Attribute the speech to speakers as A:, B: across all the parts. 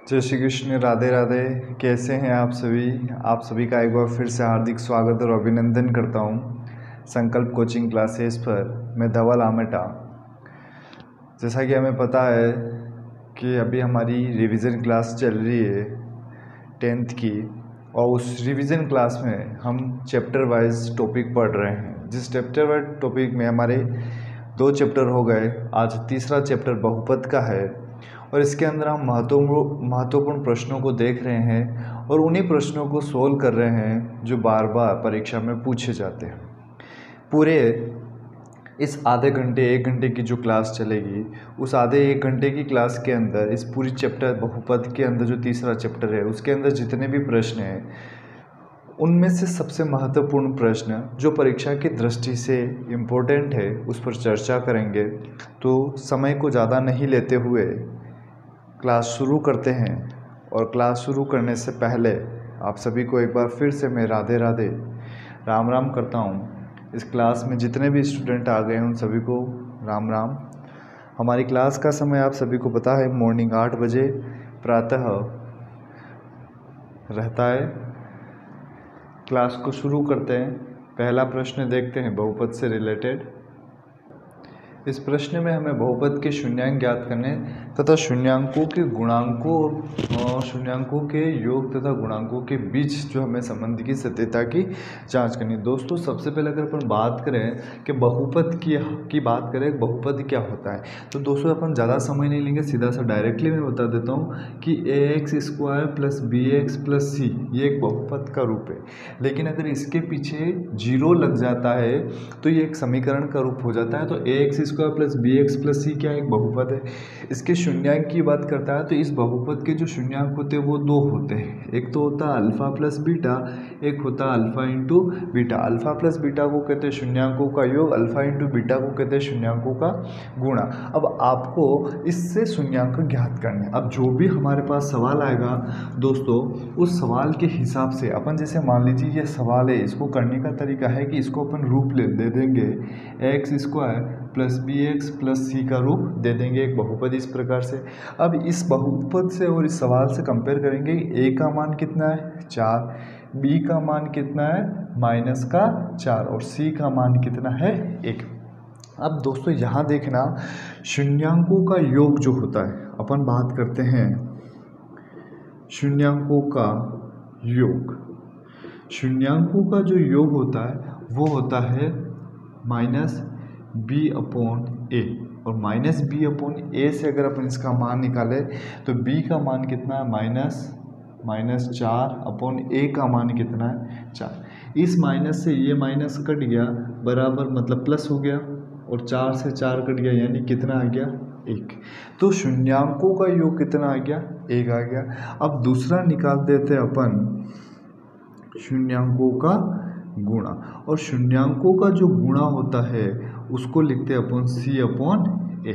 A: जय श्री कृष्ण, राधे राधे। कैसे हैं आप सभी का एक बार फिर से हार्दिक स्वागत और अभिनंदन करता हूं संकल्प कोचिंग क्लासेस पर। मैं धवल आमेटा। जैसा कि हमें पता है कि अभी हमारी रिवीजन क्लास चल रही है 10th की, और उस रिवीजन क्लास में हम चैप्टर वाइज टॉपिक पढ़ रहे हैं। जिस चैप्टर वाइज टॉपिक में हमारे 2 चैप्टर हो गए, आज तीसरा चैप्टर बहुपद का है, और इसके अंदर हम महत्वपूर्ण प्रश्नों को देख रहे हैं और उन्हीं प्रश्नों को सोल्व कर रहे हैं जो बार बार परीक्षा में पूछे जाते हैं। पूरे इस आधे घंटे 1 घंटे की जो क्लास चलेगी, उस आधे 1 घंटे की क्लास के अंदर इस पूरी चैप्टर बहुपद के अंदर जो तीसरा चैप्टर है उसके अंदर जितने भी प्रश्न हैं, उनमें से सबसे महत्वपूर्ण प्रश्न जो परीक्षा की दृष्टि से इम्पोर्टेंट है उस पर चर्चा करेंगे। तो समय को ज़्यादा नहीं लेते हुए क्लास शुरू करते हैं। और क्लास शुरू करने से पहले आप सभी को एक बार फिर से मैं राधे राधे राम राम करता हूँ। इस क्लास में जितने भी स्टूडेंट आ गए हैं उन सभी को राम राम। हमारी क्लास का समय आप सभी को पता है, मॉर्निंग 8 बजे प्रातः रहता है। क्लास को शुरू करते हैं। पहला प्रश्न देखते हैं बहुपद से रिलेटेड। इस प्रश्न में हमें बहुपद के शून्यांक ज्ञात करने तथा शून्यांकों के गुणांकों और शून्यांकों के योग तथा गुणांकों के बीच जो हमें संबंध की सत्यता की जांच करनी। दोस्तों, सबसे पहले अगर अपन बात करें कि बहुपद की बात करें, बहुपद क्या होता है, तो दोस्तों अपन ज़्यादा समय नहीं लेंगे, सीधा सा डायरेक्टली मैं बता देता हूँ कि ax² + bx + c ये एक बहुपद का रूप है। लेकिन अगर इसके पीछे 0 लग जाता है तो ये एक समीकरण का रूप हो जाता है। तो ax² + bx + c क्या एक बहुपद है। इसके शून्यांक की बात करता है तो इस बहुपद के जो शून्यांक होते हैं वो 2 होते हैं। एक तो होता है अल्फा प्लस बीटा, एक होता है alpha into beta. Alpha plus beta को कहते हैं शून्यांकों का योग, अल्फा इंटू बीटा को कहते हैं शून्यांकों का गुणा। अब आपको इससे शून्यांक ज्ञात करने हैं। अब जो भी हमारे पास सवाल आएगा दोस्तों, उस सवाल के हिसाब से अपन, जैसे मान लीजिए ये सवाल है, इसको करने का तरीका है कि इसको अपन रूप दे देंगे x² + bx + c का रूप दे देंगे एक बहुपद इस प्रकार से। अब इस बहुपद से और इस सवाल से कंपेयर करेंगे। a का मान कितना है 4, b का मान कितना है -4 और c का मान कितना है 1। अब दोस्तों यहाँ देखना, शून्यांकों का योग जो होता है, अपन बात करते हैं शून्यांकों का योग। शून्यांकों का जो योग होता है वो होता है -b/a, और -b/a से अगर अपन इसका मान निकालें तो b का मान कितना है -4/a का मान कितना है 4। इस माइनस से ये माइनस कट गया, बराबर मतलब प्लस हो गया, और 4 से 4 कट गया, यानी कितना आ गया 1। तो शून्यांकों का योग कितना आ गया 1 आ गया। अब दूसरा निकाल देते अपन शून्यांकों का गुणा, और शून्यांकों का जो गुणा होता है उसको लिखते हैं अपन c/a।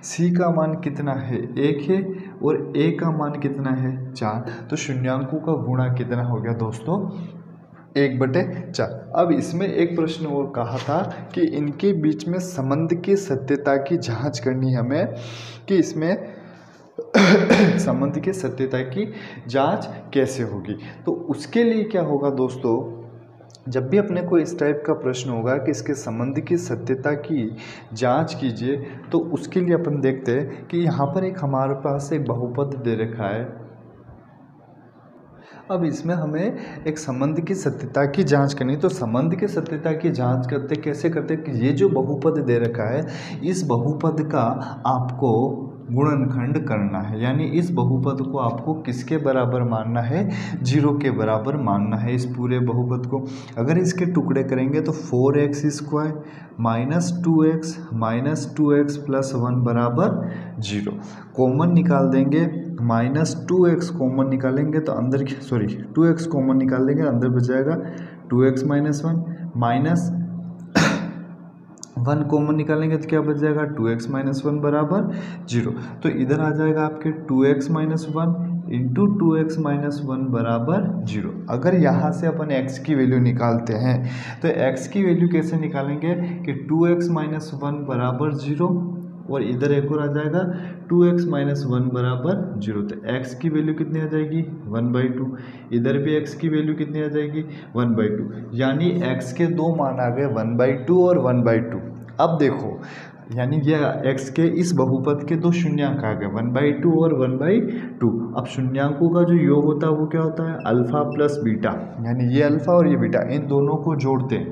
A: c का मान कितना है 1 है, और a का मान कितना है 4। तो शून्यांकों का गुणा कितना हो गया दोस्तों 1/4। अब इसमें एक प्रश्न और कहा था कि इनके बीच में संबंध की सत्यता की जांच करनी है हमें, कि इसमें संबंध की सत्यता की जांच कैसे होगी। तो उसके लिए क्या होगा दोस्तों, जब भी अपने को इस टाइप का प्रश्न होगा कि इसके संबंध की सत्यता की जांच कीजिए, तो उसके लिए अपन देखते हैं कि यहाँ पर एक हमारे पास एक बहुपद दे रखा है। अब इसमें हमें एक संबंध की सत्यता की जांच करनी। तो संबंध की सत्यता की जांच करते कैसे करते कि ये जो बहुपद दे रखा है, इस बहुपद का आपको गुणनखंड करना है, यानी इस बहुपद को आपको किसके बराबर मानना है 0 के बराबर मानना है इस पूरे बहुपद को। अगर इसके टुकड़े करेंगे तो 4x² -2x + 1 = 0। कॉमन निकाल देंगे, -2x कॉमन निकालेंगे तो अंदर 2x कॉमन निकाल देंगे, अंदर बच जाएगा 2x - 1 1 कॉमन निकालेंगे तो क्या बच जाएगा 2x - 1 = 0। तो इधर आ जाएगा आपके 2x - 1 × 2x - 1 = 0। अगर यहाँ से अपन x की वैल्यू निकालते हैं तो x की वैल्यू कैसे निकालेंगे कि 2x - 1 = 0 और इधर एक और आ जाएगा 2x माइनस 1 बराबर 0। तो x की वैल्यू कितनी आ जाएगी 1/2। इधर भी x की वैल्यू कितनी आ जाएगी 1/2। यानी x के दो मान आ गए 1/2 और 1/2। अब देखो यानी ये x के इस बहुपद के दो शून्यांक आ गए 1/2 और 1/2। अब शून्यांकों का जो योग होता है वो क्या होता है अल्फा प्लस बीटा, यानी ये अल्फा और ये बीटा इन दोनों को जोड़ते हैं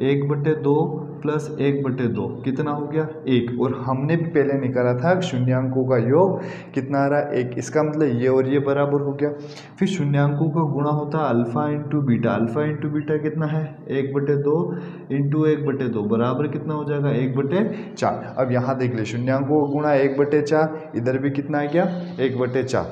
A: 1/2 प्लस 1/2 कितना हो गया 1। और हमने भी पहले निकाला था शून्यांकों का योग कितना आ रहा है 1। इसका मतलब ये और ये बराबर हो गया। फिर शून्यांकों का गुणा होता है alpha into beta. Alpha into beta कितना है 1/2 इंटू 1/2 बराबर कितना हो जाएगा 1/4। अब यहाँ देख ले शून्यांकों का गुणा 1/4, इधर भी कितना आ गया 1/4।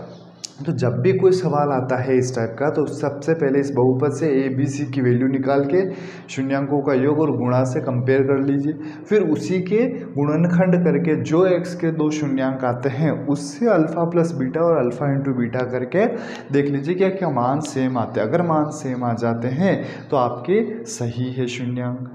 A: तो जब भी कोई सवाल आता है इस टाइप का तो सबसे पहले इस बहुपद से ए बी सी की वैल्यू निकाल के शून्यांकों का योग और गुणा से कंपेयर कर लीजिए। फिर उसी के गुणनखंड करके जो x के दो शून्यांक आते हैं उससे अल्फा प्लस बीटा और अल्फा इंटू बीटा करके देख लीजिए क्या क्या मान सेम आते हैं। अगर मान सेम आ जाते हैं तो आपके सही है शून्यांक।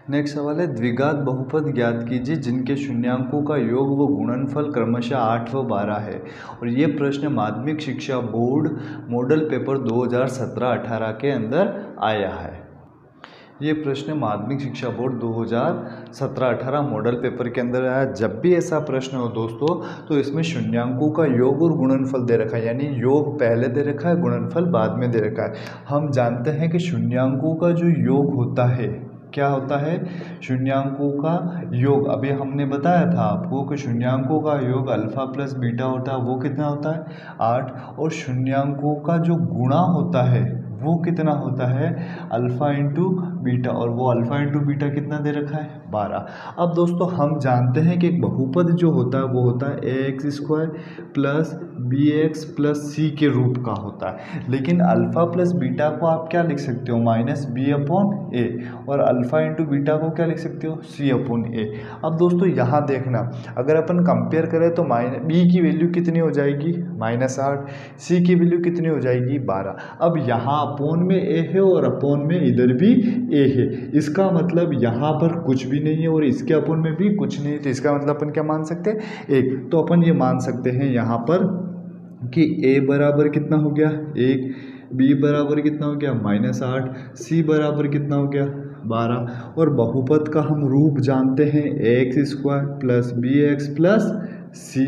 A: नेक्स्ट सवाल है द्विघात बहुपद ज्ञात कीजिए जिनके शून्यांकों का योग व गुणनफल क्रमशः 8 व 12 है। और ये प्रश्न माध्यमिक शिक्षा बोर्ड मॉडल पेपर 2017-18 के अंदर आया है। ये प्रश्न माध्यमिक शिक्षा बोर्ड 2017-18 मॉडल पेपर के अंदर आया। जब भी ऐसा प्रश्न हो दोस्तों तो इसमें शून्यांकों का योग और गुणनफल दे रखा है, यानी योग पहले दे रखा है गुणनफल बाद में दे रखा है। हम जानते हैं कि शून्यांकों का जो योग होता है क्या होता है शून्यांकों का योग। अभी हमने बताया था आपको कि शून्यांकों का योग अल्फा प्लस बीटा होता है वो कितना होता है 8। और शून्यांकों का जो गुणा होता है वो कितना होता है अल्फा इंटू बीटा, और वो अल्फा इंटू बीटा कितना दे रखा है 12। अब दोस्तों हम जानते हैं कि एक बहुपद जो होता है वो होता है ax² plus bx plus c के रूप का होता है। लेकिन अल्फा प्लस बीटा को आप क्या लिख सकते हो -b/a, और अल्फा इंटू बीटा को क्या लिख सकते हो c/a। अब दोस्तों यहाँ देखना अगर अपन कंपेयर करें तो b की वैल्यू कितनी हो जाएगी -8, c की वैल्यू कितनी हो जाएगी 12। अब यहाँ अपोन में a है और अपोन में इधर भी a है, इसका मतलब यहाँ पर कुछ भी नहीं है और इसके अपोन में भी कुछ नहीं है। तो इसका मतलब अपन क्या मान सकते हैं 1। तो अपन ये मान सकते हैं यहाँ पर कि a बराबर कितना हो गया 1, b बराबर कितना हो गया -8, c बराबर कितना हो गया 12। और बहुपद का हम रूप जानते हैं ax² plus bx plus c।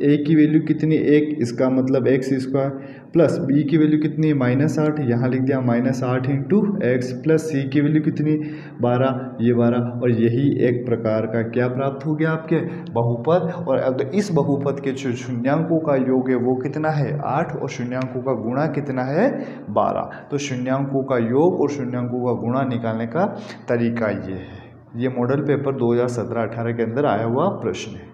A: a की वैल्यू कितनी 1, इसका मतलब x² प्लस b की वैल्यू कितनी -8, यहाँ लिख दिया -8 इंटू एक्स प्लस c की वैल्यू कितनी 12, ये 12। और यही एक प्रकार का क्या प्राप्त हो गया आपके बहुपद। और अगर इस बहुपद के जो शून्यांकों का योग है वो कितना है 8 और शून्यांकों का गुणा कितना है 12। तो शून्यांकों का योग और शून्यांकों का गुणा निकालने का तरीका ये है। ये मॉडल पेपर 2017-18 के अंदर आया हुआ प्रश्न है।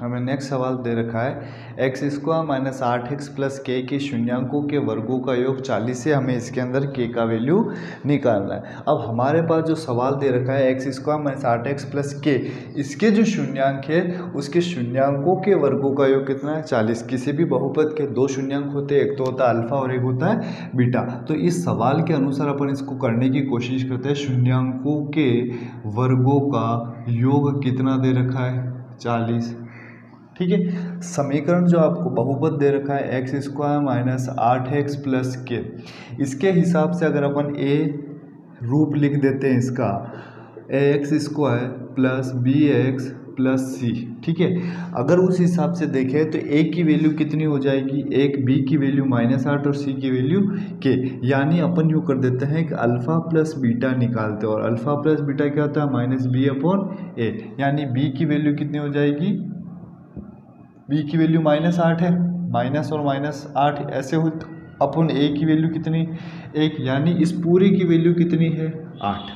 A: हमें नेक्स्ट सवाल दे रखा है x² minus 8x plus k के शून्यांकों के वर्गों का योग 40 है। हमें इसके अंदर k का वैल्यू निकालना है। अब हमारे पास जो सवाल दे रखा है x² minus 8x plus k, इसके जो शून्यांक है उसके शून्यांकों के वर्गों का योग कितना है 40। किसी भी बहुपद के दो शून्यांक होते हैं, एक तो होता है अल्फा और एक होता है बीटा। तो इस सवाल के अनुसार अपन इसको करने की कोशिश करते हैं। शून्यांकों के वर्गों का योग कितना दे रखा है 40, ठीक है। समीकरण जो आपको बहुपद दे रखा है x² minus 8x plus k, इसके हिसाब से अगर अपन a रूप लिख देते हैं इसका ax² plus bx plus c, ठीक है। अगर उस हिसाब से देखें तो a की वैल्यू कितनी हो जाएगी, एक b की वैल्यू -8 और c की वैल्यू k। यानी अपन यूँ कर देते हैं कि अल्फा प्लस बीटा निकालते हैं और अल्फा प्लस बीटा क्या होता है -b/a। यानी b की वैल्यू कितनी हो जाएगी, b की वैल्यू -8 है, माइनस और -8 ऐसे हो अपन a की वैल्यू कितनी 1, यानी इस पूरे की वैल्यू कितनी है 8।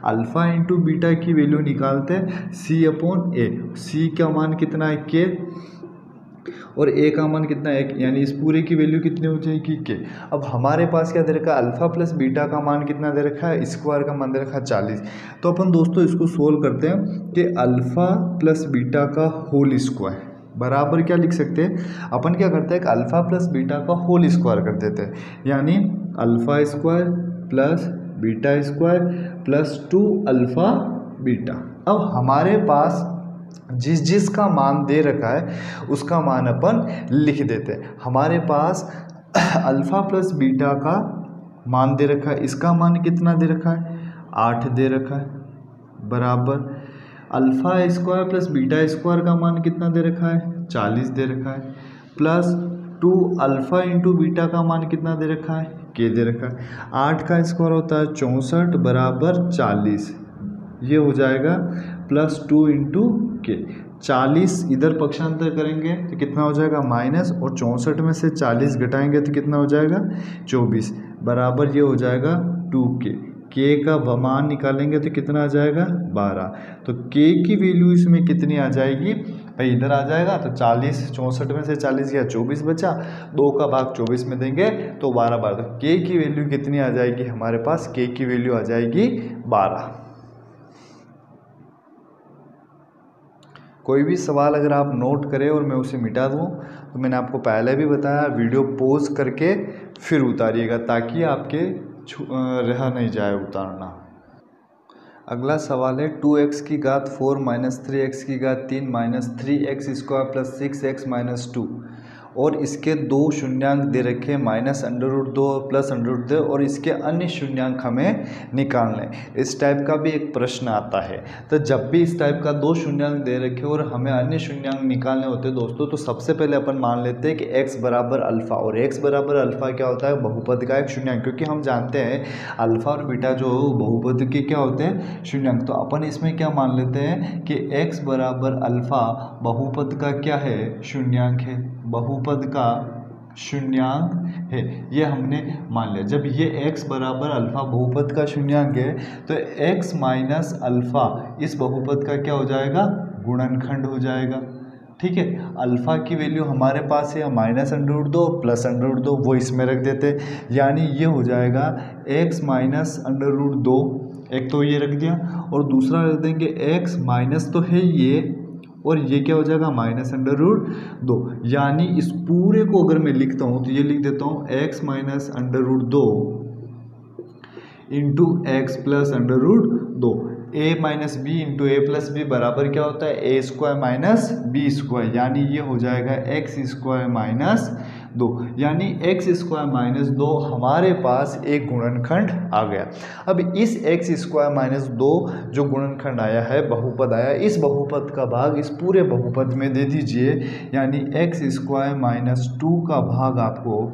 A: अल्फा इंटू बीटा की वैल्यू निकालते हैं c/a। c का मान कितना है k और a का मान कितना है 1, यानी इस पूरे की वैल्यू कितनी हो जाएगी k। अब हमारे पास क्या दे रखा है अल्फा प्लस बीटा का मान कितना दे रखा है, स्क्वायर का मान दे रखा है 40। तो अपन दोस्तों इसको सोल्व करते हैं कि अल्फा प्लस बीटा का होल स्क्वायर बराबर क्या लिख सकते हैं, अपन क्या करते हैं कि अल्फा प्लस बीटा का होल स्क्वायर कर देते हैं। यानी alpha square plus beta square plus 2 alpha beta. अब हमारे पास जिस जिस का मान दे रखा है उसका मान अपन लिख देते हैं। हमारे पास अल्फ़ा प्लस बीटा का मान दे रखा है, इसका मान कितना दे रखा है 8 दे रखा है, बराबर alpha square plus beta square का मान कितना दे रखा है 40 दे रखा है, प्लस 2 अल्फ़ा इंटू बीटा का मान कितना दे रखा है के दे रखा है। 8 का स्क्वायर होता है 64 बराबर 40, ये हो जाएगा प्लस 2 इंटू के। 40 इधर पक्षांतर करेंगे तो कितना हो जाएगा माइनस, और 64 में से 40 घटाएंगे तो कितना हो जाएगा 24, बराबर ये हो जाएगा 2k। के का मान निकालेंगे तो कितना आ जाएगा 12। तो के की वैल्यू इसमें कितनी आ जाएगी भाई, इधर आ जाएगा तो 40, 64 में से 40 गया 24 बचा, 2 का भाग 24 में देंगे तो 12। तो के की वैल्यू कितनी आ जाएगी हमारे पास, के की वैल्यू आ जाएगी 12। कोई भी सवाल अगर आप नोट करें और मैं उसे मिटा दूं तो मैंने आपको पहले भी बताया वीडियो पॉज करके फिर उतारिएगा ताकि आपके रह नहीं जाए उतारना। अगला सवाल है 2x की घात 4 माइनस 3x की घात 3 minus 3x square plus 6x minus 2 और इसके दो शून्यांक दे रखे माइनस √2 और प्लस √2 और इसके अन्य शून्यांक हमें निकालने। इस टाइप का भी एक प्रश्न आता है। तो जब भी इस टाइप का दो शून्यांक दे रखे और हमें अन्य शून्यांक निकालने होते हैं दोस्तों, तो सबसे पहले अपन मान लेते हैं कि x बराबर अल्फ़ा, और x बराबर अल्फ़ा क्या होता है बहुपद का एक शून्यांक, क्योंकि हम जानते हैं अल्फ़ा और बीटा जो बहुपद के क्या होते हैं शून्यांक। तो अपन इसमें क्या मान लेते हैं कि x बराबर अल्फ़ा बहुपद का क्या है शून्यांक है, बहुपद का शून्यांक है, ये हमने मान लिया। जब ये x बराबर अल्फ़ा बहुपद का शून्यांक है तो x माइनस अल्फ़ा इस बहुपद का क्या हो जाएगा गुणनखंड हो जाएगा। ठीक है, अल्फ़ा की वैल्यू हमारे पास है माइनस √2 प्लस √2, वो इसमें रख देते, यानी ये हो जाएगा x माइनस √2, एक तो ये रख दिया और दूसरा रख देंगे x माइनस तो है ये, और ये क्या हो जाएगा माइनस √2, यानी इस पूरे को अगर मैं लिखता हूँ तो ये लिख देता हूँ x minus √2 into x plus √2, a minus b into a plus b बराबर क्या होता है a square minus b square, यानी ये हो जाएगा x स्क्वायर माइनस 2, यानी x स्क्वायर माइनस 2 हमारे पास एक गुणनखंड आ गया। अब इस x स्क्वायर माइनस 2 जो गुणनखंड आया है बहुपद आया, इस बहुपद का भाग इस पूरे बहुपद में दे दीजिए, यानी x स्क्वायर माइनस 2 का भाग आपको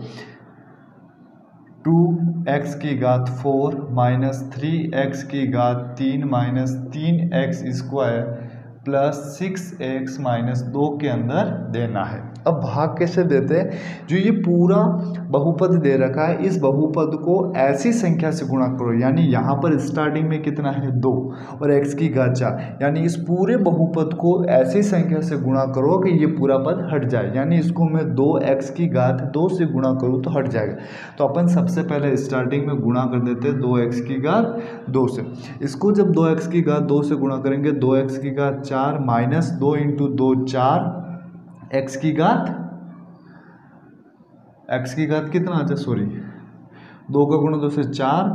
A: 2x की घात 4 माइनस 3x की घात 3 minus 3x square plus 6x minus 2 के अंदर देना है। अब भाग कैसे देते हैं, जो ये पूरा बहुपद दे रखा है इस बहुपद को ऐसी संख्या से गुणा करो, यानी यहाँ पर स्टार्टिंग में कितना है 2 और x की घात 4, यानी इस पूरे बहुपद को ऐसी संख्या से गुणा करो कि ये पूरा पद हट जाए, यानी इसको मैं 2x की घात 2 से गुणा करूँ तो हट जाएगा। तो अपन सबसे पहले स्टार्टिंग में गुणा कर देते हैं 2x की घात 2 से। इसको जब 2x की घात 2 से गुणा करेंगे 2x की घात 4 माइनस 2 इंटू 2 4, x की घात कितना आता है, सॉरी 2 का गुणा 2 से 4,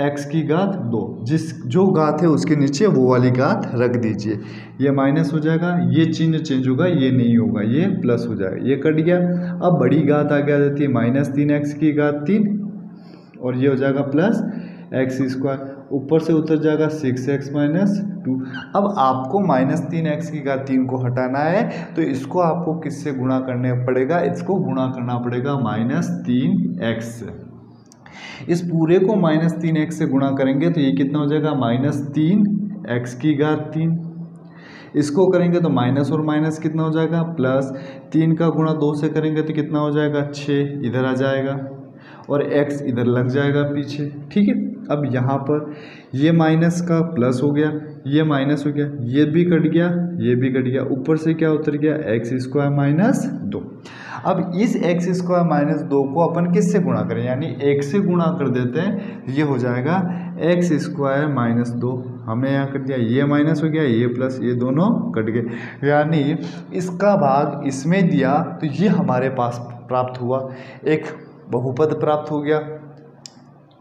A: x की घात 2, जो घात है उसके नीचे वो वाली घात रख दीजिए, ये माइनस हो जाएगा, ये चिन्ह चेंज होगा, ये नहीं होगा, ये प्लस हो जाएगा, ये कट गया। अब बड़ी घात आगे आ जाती है माइनस 3x की घात 3 और ये हो जाएगा प्लस x स्क्वायर, ऊपर से उतर जाएगा 6x माइनस 2। अब आपको माइनस 3x की घात 3 को हटाना है तो इसको आपको किससे गुणा करने पड़ेगा, इसको गुणा करना पड़ेगा माइनस 3x से। इस पूरे को माइनस 3x से गुणा करेंगे तो ये कितना हो जाएगा माइनस 3x की घात 3, इसको करेंगे तो माइनस और माइनस कितना हो जाएगा प्लस, 3 का गुणा 2 से करेंगे तो कितना हो जाएगा 6, इधर आ जाएगा और x इधर लग जाएगा पीछे। ठीक है, अब यहाँ पर ये माइनस का प्लस हो गया, ये माइनस हो गया, ये भी कट गया, ये भी कट गया, ऊपर से क्या उतर गया x स्क्वायर माइनस 2। अब इस x स्क्वायर माइनस 2 को अपन किससे गुणा करें, यानी 1 से गुणा कर देते हैं, ये हो जाएगा x स्क्वायर माइनस 2, हमने यहाँ कर दिया, ये माइनस हो गया, ये प्लस, ये दोनों कट गए, यानी इसका भाग इसमें दिया तो ये हमारे पास प्राप्त हुआ, एक बहुपद प्राप्त हो गया।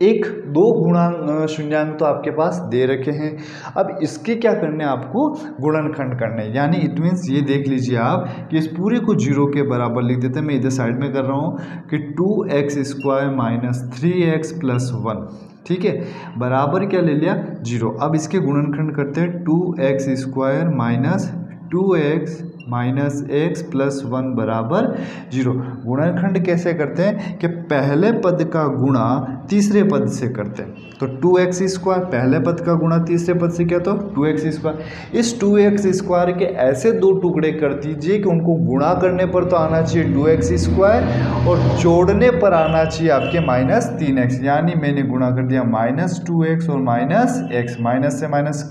A: एक दो गुणांक शून्यांक तो आपके पास दे रखे हैं। अब इसके क्या करने हैं आपको, गुणनखंड करने, यानी इट मीन्स ये देख लीजिए आप कि इस पूरे को 0 के बराबर लिख देते हैं। मैं इधर साइड में कर रहा हूँ कि 2x² माइनस 3x प्लस 1, ठीक है, बराबर क्या ले लिया 0। अब इसके गुणनखंड करते हैं, 2x² minus 2x minus x plus 1 बराबर 0। गुणनखंड कैसे करते हैं कि पहले पद का गुणा तीसरे पद से करते हैं। तो 2x² पहले पद का गुणा तीसरे पद से क्या, तो 2x²। इस 2x² के ऐसे दो टुकड़े कर दीजिए कि उनको गुणा करने पर तो आना चाहिए 2x² और जोड़ने पर आना चाहिए आपके माइनस 3x, यानी मैंने गुणा कर दिया माइनस 2x और माइनस x, माइनस से माइनस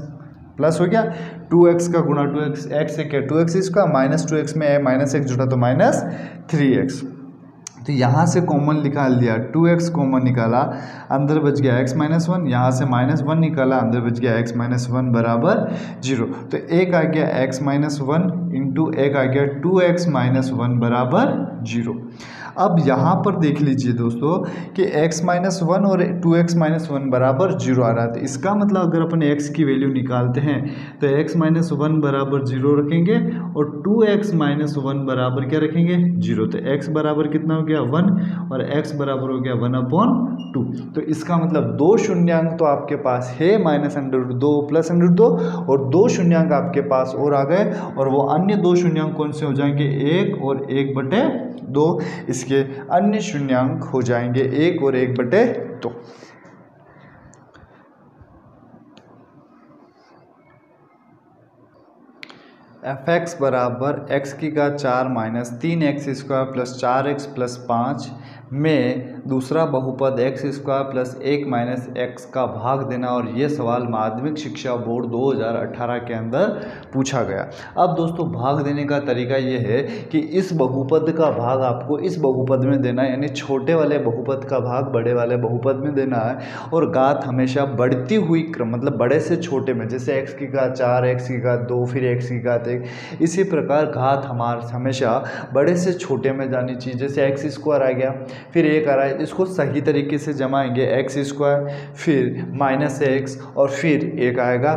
A: प्लस हो गया, 2x का गुणा 2x, x से क्या 2x² माइनस 2x में माइनस x जुड़ा तो माइनस 3x। तो यहाँ से कॉमन निकाल दिया, 2x कॉमन निकाला, अंदर बच गया x माइनस 1, यहाँ से माइनस 1 निकाला, अंदर बच गया x माइनस 1 बराबर 0। तो एक आ गया x माइनस 1 इंटू एक आ गया 2x माइनस 1 बराबर 0। अब यहाँ पर देख लीजिए दोस्तों कि x माइनस 1 और 2x माइनस 1 बराबर 0 आ रहा है। तो इसका मतलब अगर अपन x की वैल्यू निकालते हैं तो x माइनस 1 बराबर 0 रखेंगे और 2x माइनस 1 बराबर क्या रखेंगे 0। तो x बराबर कितना हो गया 1 और x बराबर हो गया 1/2। तो इसका मतलब दो शून्यांक तो आपके पास है, -√2 +√2, और दो शून्यांक आपके पास और आ गए, और वो अन्य दो शून्यांक कौन से हो जाएंगे 1 और 1/2। इसके अन्य शून्यांक हो जाएंगे 1 और 1/2। fx बराबर x⁴ minus 3x² plus 4x plus 5 में दूसरा बहुपद x² प्लस 1 माइनस x का भाग देना, और ये सवाल माध्यमिक शिक्षा बोर्ड 2018 के अंदर पूछा गया। अब दोस्तों भाग देने का तरीका ये है कि इस बहुपद का भाग आपको इस बहुपद में देना है, यानी छोटे वाले बहुपद का भाग बड़े वाले बहुपद में देना है, और घात हमेशा बढ़ती हुई क्रम, मतलब बड़े से छोटे में, जैसे x⁴, x⁴, फिर x⁴, इसी प्रकार घात हमेशा बड़े से छोटे में जानी चाहिए। जैसे x² आ गया, फिर 1 आ रहा है, इसको सही तरीके से जमाएंगे x², फिर माइनस x और फिर 1 आएगा।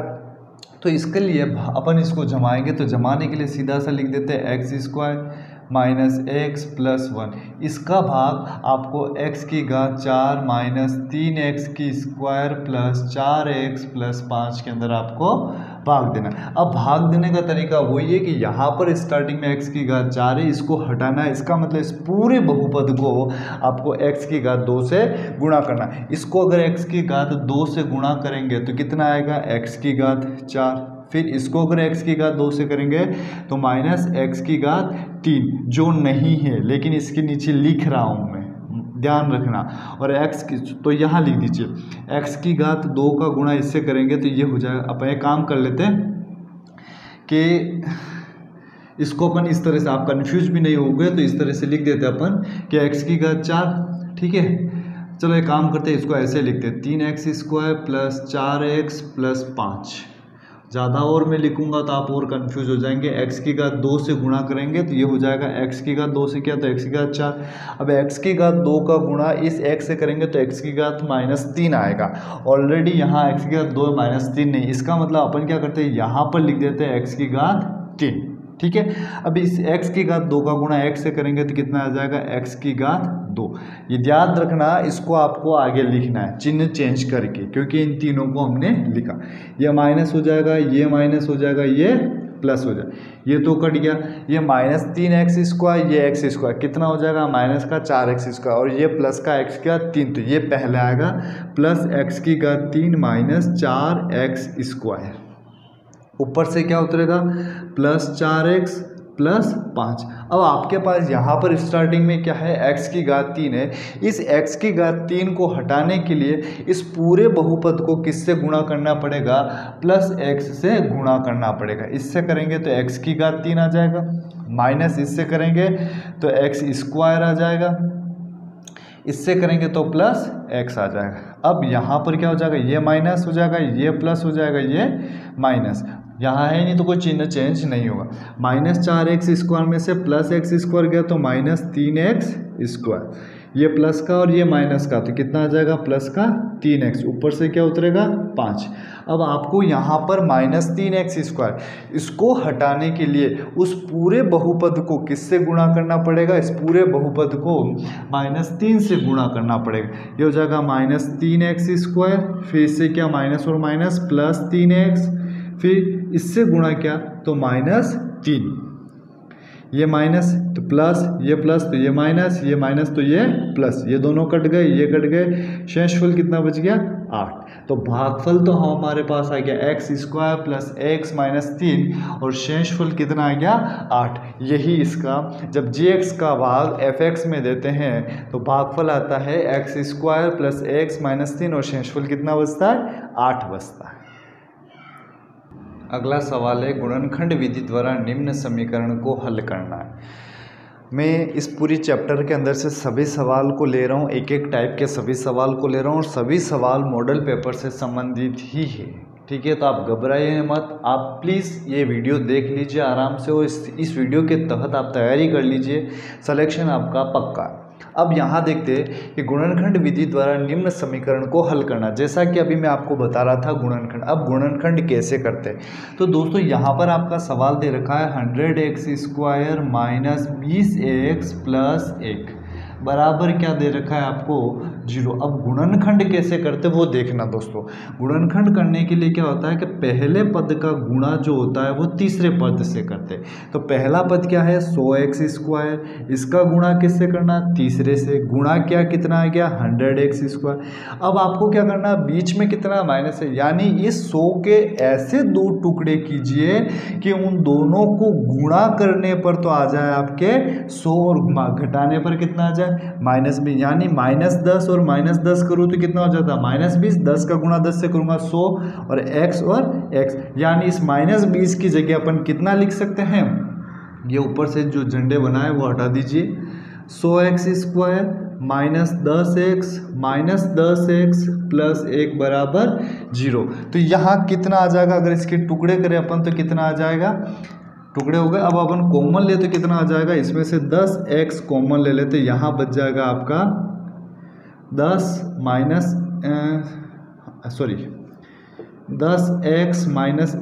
A: तो इसके लिए अपन इसको जमाएंगे, तो जमाने के लिए सीधा सा लिख देते हैं x² माइनस x प्लस 1, इसका भाग आपको x⁴ minus 3x² plus 4x plus 5 के अंदर आपको भाग देना। अब भाग देने का तरीका वही है कि यहाँ पर स्टार्टिंग में x⁴ है, इसको हटाना है, इसका मतलब इस पूरे बहुपद को आपको x⁴ 2 से गुणा करना। इसको अगर x⁴ 2 से गुणा करेंगे तो कितना आएगा x⁴ 4, फिर इसको अगर x⁴ 2 से करेंगे तो माइनस x⁴ 3, जो नहीं है लेकिन इसके नीचे लिख रहा हूँ मैं, ध्यान रखना। और x की तो यहाँ लिख दीजिए, x⁴ 2 का गुणा इससे करेंगे तो ये हो जाएगा। अपन एक काम कर लेते हैं कि इसको अपन इस तरह से, आप कंफ्यूज भी नहीं हो गए तो इस तरह से लिख देते अपन कि x⁴ 4, ठीक है। चलो एक काम करते हैं, इसको ऐसे लिखते हैं 3x² प्लस 4x प्लस 5। ज़्यादा और मैं लिखूंगा तो आप और कंफ्यूज हो जाएंगे। x⁴ 2 से गुणा करेंगे तो ये हो जाएगा x⁴ 2 से क्या, तो x⁴ 4। अब x⁴ 2 का गुणा इस x से करेंगे तो x⁴ माइनस 3 आएगा। ऑलरेडी यहाँ x⁴ 2 माइनस 3 नहीं, इसका मतलब अपन क्या करते हैं यहाँ पर लिख देते हैं x⁴ 3, ठीक है। अब इस x⁴ 2 का गुणा x से करेंगे तो कितना आ जाएगा x⁴ 2। ये याद रखना, इसको आपको आगे लिखना है चिन्ह चेंज करके, क्योंकि इन तीनों को हमने लिखा। ये माइनस हो जाएगा, ये माइनस हो जाएगा, ये प्लस हो जाएगा, ये तो कट गया। ये माइनस 3x², ये x², कितना हो जाएगा माइनस का 4x², और ये प्लस का x⁴ 3, तो ये पहले आएगा प्लस x⁴ 3 माइनस 4x²। ऊपर से क्या उतरेगा प्लस 4x प्लस 5। अब आपके पास यहाँ पर स्टार्टिंग में क्या है x⁴ 3 है, इस x⁴ 3 को हटाने के लिए इस पूरे बहुपद को किससे गुणा करना पड़ेगा, प्लस x से गुणा करना पड़ेगा। इससे करेंगे तो x⁴ 3 आ जाएगा, माइनस इससे करेंगे तो x² आ जाएगा, इससे करेंगे तो प्लस x आ जाएगा। अब यहाँ पर क्या हो जाएगा, ये माइनस हो जाएगा, ये प्लस हो जाएगा, ये माइनस, यहाँ है नहीं तो कोई चिन्ह चेंज नहीं होगा। माइनस 4x² में से प्लस x² गया तो माइनस 3x², ये प्लस का और ये माइनस का, तो कितना आ जाएगा प्लस का 3x, ऊपर से क्या उतरेगा 5। अब आपको यहाँ पर -3x², इसको हटाने के लिए उस पूरे बहुपद को किससे गुणा करना पड़ेगा, इस पूरे बहुपद को -3 से गुणा करना पड़ेगा। ये हो जाएगा -3x², फिर इससे क्या माइनस और माइनस +3x, फिर इससे गुणा किया तो -3, ये माइनस तो प्लस, ये प्लस तो ये माइनस, ये माइनस तो ये प्लस, ये दोनों कट गए, ये कट गए, शेषफल कितना बच गया 8। तो भागफल तो हमारे पास आ गया x² + x - 3 और शेषफल कितना आ गया 8। यही इसका जब gx का भाग fx में देते हैं तो भागफल आता है x² + x - 3 और शेषफल कितना बचता है 8 बचता है। अगला सवाल है गुणनखंड विधि द्वारा निम्न समीकरण को हल करना है। मैं इस पूरी चैप्टर के अंदर से सभी सवाल को ले रहा हूँ, एक एक टाइप के सभी सवाल को ले रहा हूँ और सभी सवाल मॉडल पेपर से संबंधित ही है, ठीक है। तो आप घबराइए मत, आप प्लीज़ ये वीडियो देख लीजिए आराम से और इस वीडियो के तहत आप तैयारी कर लीजिए, सिलेक्शन आपका पक्का। अब यहाँ देखते हैं कि गुणनखंड विधि द्वारा निम्न समीकरण को हल करना, जैसा कि अभी मैं आपको बता रहा था गुणनखंड। अब गुणनखंड कैसे करते हैं, तो दोस्तों यहाँ पर आपका सवाल दे रखा है 100x² - 20x + 1 बराबर क्या दे रखा है आपको 0। अब गुणनखंड कैसे करते वो देखना दोस्तों। गुणनखंड करने के लिए क्या होता है कि पहले पद का गुणा जो होता है वो तीसरे पद से करते हैं। तो पहला पद क्या है 100x², इसका गुणा किससे करना तीसरे से, गुणा क्या कितना आ गया 100x²। अब आपको क्या करना बीच में कितना माइनस है, यानी इस 100 के ऐसे दो टुकड़े कीजिए कि उन दोनों को गुणा करने पर तो आ जाए आपके 100 और घटाने पर कितना आ जाए -20, यानी -10 और -10 करूँ तो कितना हो जाता -20, 10 का गुणा 10 से करूँगा 100 और x, यानी इस -20 की जगह अपन कितना लिख सकते हैं, ये ऊपर से जो झंडे बनाए वो हटा दीजिए, 100x² -10x + 1 बराबर 0। तो यहाँ कितना आ जाएगा, अगर इसके टुकड़े करें अपन तो कितना आ जाएगा, टुकड़े हो गए। अब अपन कॉमन ले तो कितना आ जाएगा, इसमें से 10x कॉमन ले लेते, यहाँ बच जाएगा आपका 10x -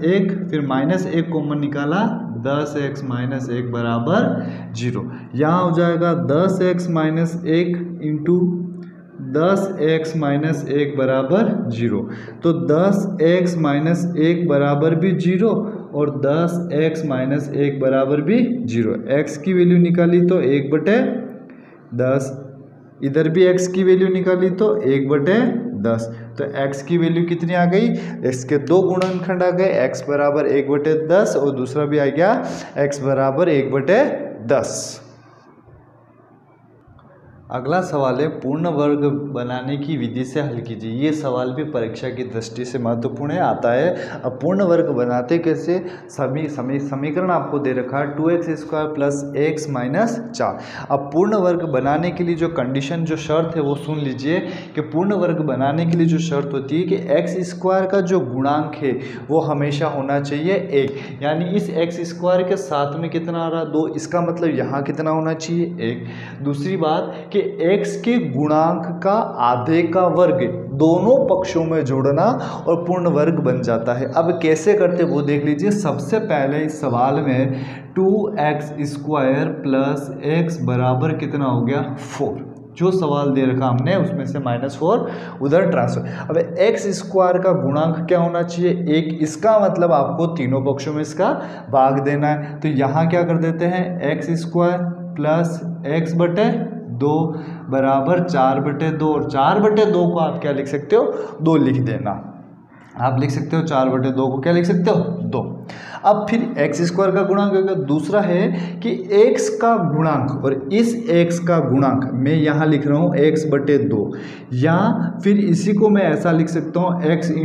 A: 1, फिर -1 कॉमन निकाला 10x - 1 बराबर 0। यहाँ हो जाएगा 10x - 1 इंटू 10x - 1 बराबर 0। तो 10x - 1 बराबर भी 0 और 10x - 1 बराबर भी 0। x की वैल्यू निकाली तो 1/10, इधर भी x की वैल्यू निकाली तो 1/10। तो x की वैल्यू कितनी आ गई, इसके दो गुणनखंड आ गए, x बराबर 1/10 और दूसरा भी आ गया x बराबर 1/10। अगला सवाल है पूर्ण वर्ग बनाने की विधि से हल कीजिए। ये सवाल भी परीक्षा की दृष्टि से महत्वपूर्ण है, आता है। अब पूर्ण वर्ग बनाते कैसे, समीकरण आपको दे रखा है 2x² + x - 4। अब पूर्ण वर्ग बनाने के लिए जो कंडीशन जो शर्त है वो सुन लीजिए कि पूर्ण वर्ग बनाने के लिए जो शर्त होती है कि x² का जो गुणांक है वो हमेशा होना चाहिए 1, यानी इस x² के साथ में कितना आ रहा 2, इसका मतलब यहाँ कितना होना चाहिए 1। दूसरी बात कि x के गुणांक का आधे का वर्ग दोनों पक्षों में जोड़ना और पूर्ण वर्ग बन जाता है। अब कैसे करते वो देख लीजिए। सबसे पहले इस सवाल में 2x² + x बराबर कितना हो गया 4, जो सवाल दे रखा हमने उसमें से -4 उधर ट्रांसफर। अब x² का गुणांक क्या होना चाहिए 1, इसका मतलब आपको तीनों पक्षों में इसका भाग देना है। तो यहाँ क्या कर देते हैं x² + x/2 बराबर 4/2 और 4/2 को आप क्या लिख सकते हो 2 लिख देना। आप लिख सकते हो 4/2 को क्या लिख सकते हो 2। अब फिर x² का गुणांक होगा। दूसरा है कि x का गुणांक और इस x का गुणांक मैं यहाँ लिख रहा हूँ x/2, या फिर इसी को मैं ऐसा लिख सकता हूँ x ×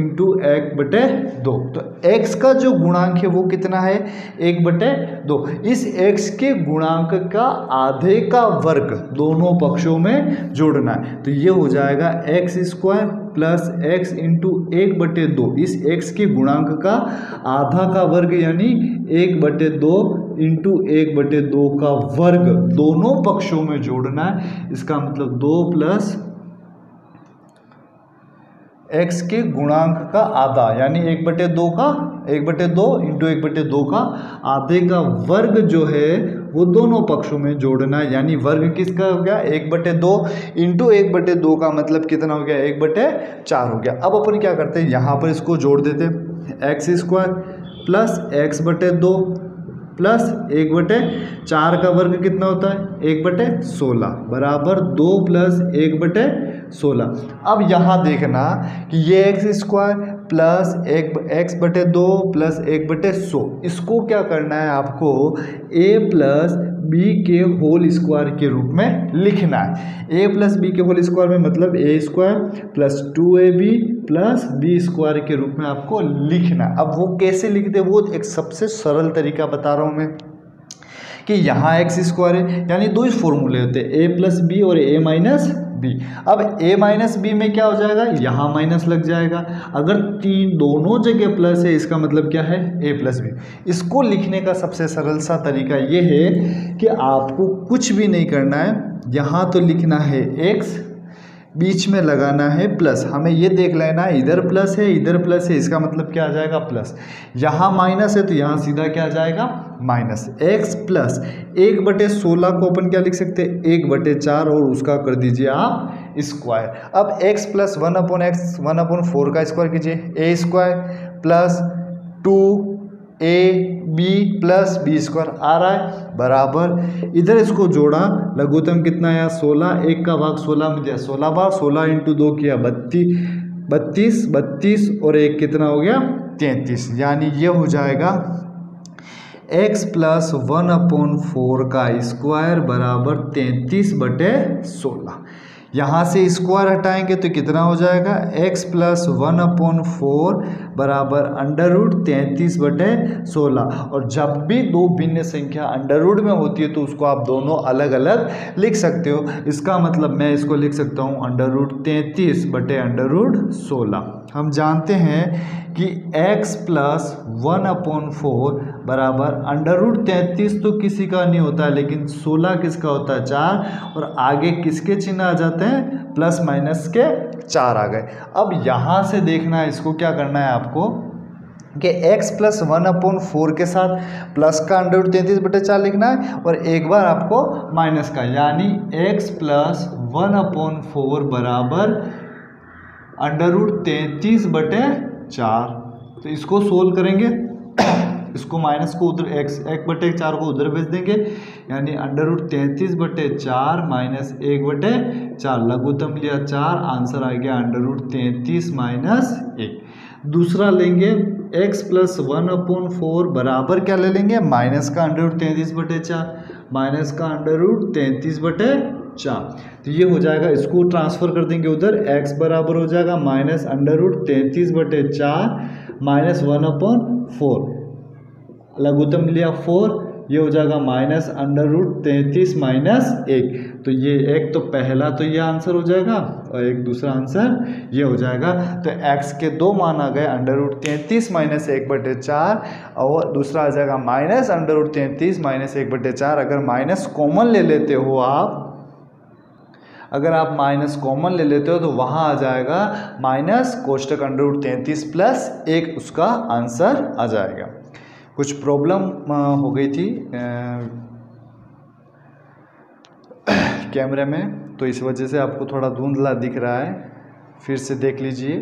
A: 1/2। तो x का जो गुणांक है वो कितना है 1/2। इस x के गुणांक का आधे का वर्ग दोनों पक्षों में जोड़ना है। तो ये हो जाएगा x² + x × 1/2। इस x के गुणांक का आधा का वर्ग यानी 1/2 इंटू 1/2 का वर्ग दोनों पक्षों में जोड़ना है। इसका मतलब 2 प्लस x के गुणांक का आधा यानी 1/2 इंटू 1/2 का आधे का वर्ग जो है वो दोनों पक्षों में जोड़ना है। यानी वर्ग किसका हो गया 1/2 इंटू 1/2 का मतलब कितना हो गया 1/4 हो गया। अब अपन क्या करते हैं यहाँ पर इसको जोड़ देते हैं x² प्लस x/2 प्लस 1/4 का वर्ग कितना होता है 1/16 बराबर 2 प्लस 1/16। अब यहाँ देखना कि ये x² प्लस x/2 प्लस 1/100 इसको क्या करना है आपको a प्लस b के होल स्क्वायर के रूप में लिखना है। a प्लस b के होल स्क्वायर में मतलब a² plus 2ab plus b² के रूप में आपको लिखना है। अब वो कैसे लिखते वो एक सबसे सरल तरीका बता रहा हूँ मैं कि यहाँ x² है यानी दो ही फॉर्मूले होते हैं a प्लस बी और a माइनस बी। अब a माइनस बी में क्या हो जाएगा यहाँ माइनस लग जाएगा। अगर दोनों जगह प्लस है इसका मतलब क्या है a प्लस बी। इसको लिखने का सबसे सरल सा तरीका ये है कि आपको कुछ भी नहीं करना है, यहाँ तो लिखना है x बीच में लगाना है प्लस। हमें ये देख लेना इधर प्लस है इधर प्लस है इसका मतलब क्या आ जाएगा प्लस। यहाँ माइनस है तो यहाँ सीधा क्या आ जाएगा माइनस। x प्लस 1/16 को अपन क्या लिख सकते हैं 1/4 और उसका कर दीजिए आप स्क्वायर। अब x प्लस 1/x 1/4 का स्क्वायर कीजिए a² plus 2ab plus b² आ रहा है बराबर। इधर इसको जोड़ा लघुत्तम कितना आया 16, 1 का भाग 16 में दिया 16 बार 16 इंटू 2 किया 32 और 1 कितना हो गया 33। यानी ये हो जाएगा x प्लस 1/4 का स्क्वायर बराबर 33/16। यहाँ से स्क्वायर हटाएंगे तो कितना हो जाएगा x प्लस 1/4 बराबर √33/16। और जब भी दो भिन्न संख्या अंडर रूट में होती है तो उसको आप दोनों अलग अलग लिख सकते हो। इसका मतलब मैं इसको लिख सकता हूँ √33/16। हम जानते हैं कि x प्लस 1/4 बराबर √33 तो किसी का नहीं होता है लेकिन 16 किसका होता है 4 और आगे किसके चिन्ह आ जाते हैं प्लस माइनस के 4 आ गए। अब यहाँ से देखना है इसको क्या करना है आपको कि x प्लस 1/4 के साथ प्लस का √33/4 लिखना है और एक बार आपको माइनस का यानी x प्लस 1/4 बराबर √33/4। तो इसको सोल्व करेंगे इसको माइनस को उधर x1/4 को उधर भेज देंगे यानी √33/4 माइनस 1/4 लघुत्तम लिया 4 आंसर आ गया √33 माइनस 1। दूसरा लेंगे x प्लस 1/4 बराबर क्या ले लेंगे माइनस का √33/4 माइनस का √33/4। तो ये हो जाएगा इसको ट्रांसफर कर देंगे उधर x बराबर हो जाएगा माइनस √33/4 माइनस 1/4 लघुत्तम लिया 4 ये हो जाएगा माइनस √33 माइनस 1। तो ये एक तो पहला तो ये आंसर हो जाएगा और एक दूसरा आंसर ये हो जाएगा। तो x के दो मान आ गए √33 माइनस 1/4 और दूसरा आ जाएगा माइनस √33 माइनस 1/4। अगर माइनस कॉमन ले लेते हो अगर आप माइनस कॉमन ले लेते हो तो वहाँ आ जाएगा माइनस कोष्टक √33 प्लस 1 उसका आंसर आ जाएगा। कुछ प्रॉब्लम हो गई थी कैमरे में तो इस वजह से आपको थोड़ा धुंधला दिख रहा है, फिर से देख लीजिए।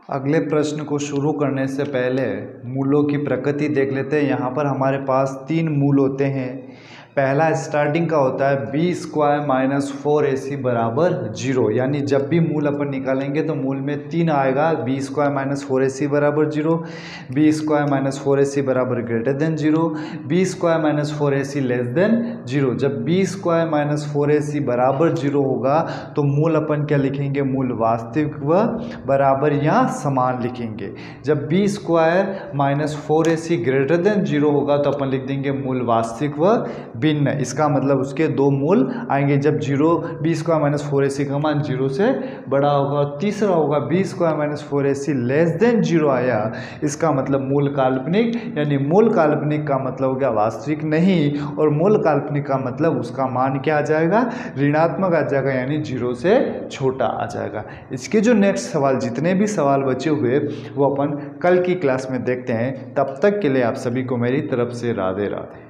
A: अगले प्रश्न को शुरू करने से पहले मूलों की प्रकृति देख लेते हैं। यहाँ पर हमारे पास 3 मूल होते हैं। पहला स्टार्टिंग का होता है b² माइनस 4ac बराबर 0 यानी जब भी मूल अपन निकालेंगे तो मूल में 3 आएगा b² माइनस 4ac बराबर 0, b² माइनस 4ac बराबर greater than 0, b² minus 4ac less than 0। जब b² माइनस 4ac बराबर 0 होगा तो मूल अपन क्या लिखेंगे मूल वास्तविक व बराबर या समान लिखेंगे। जब b² minus 4ac greater than 0 होगा तो अपन लिख देंगे मूल वास्तविक व भिन्न। भिन्न, इसका मतलब उसके दो मूल आएंगे जब zero B square minus 4ac का मान 0 से बड़ा होगा। तीसरा होगा b square minus 4ac less than 0 आया, इसका मतलब मूल काल्पनिक, यानी मूल काल्पनिक का मतलब हो गया वास्तविक नहीं, और मूल काल्पनिक का मतलब उसका मान क्या आ जाएगा, ऋणात्मक आ जाएगा, यानी 0 से छोटा आ जाएगा। इसके जो नेक्स्ट सवाल, जितने भी सवाल बचे हुए वो अपन कल की क्लास में देखते हैं। तब तक के लिए आप सभी को मेरी तरफ से राधे राधे।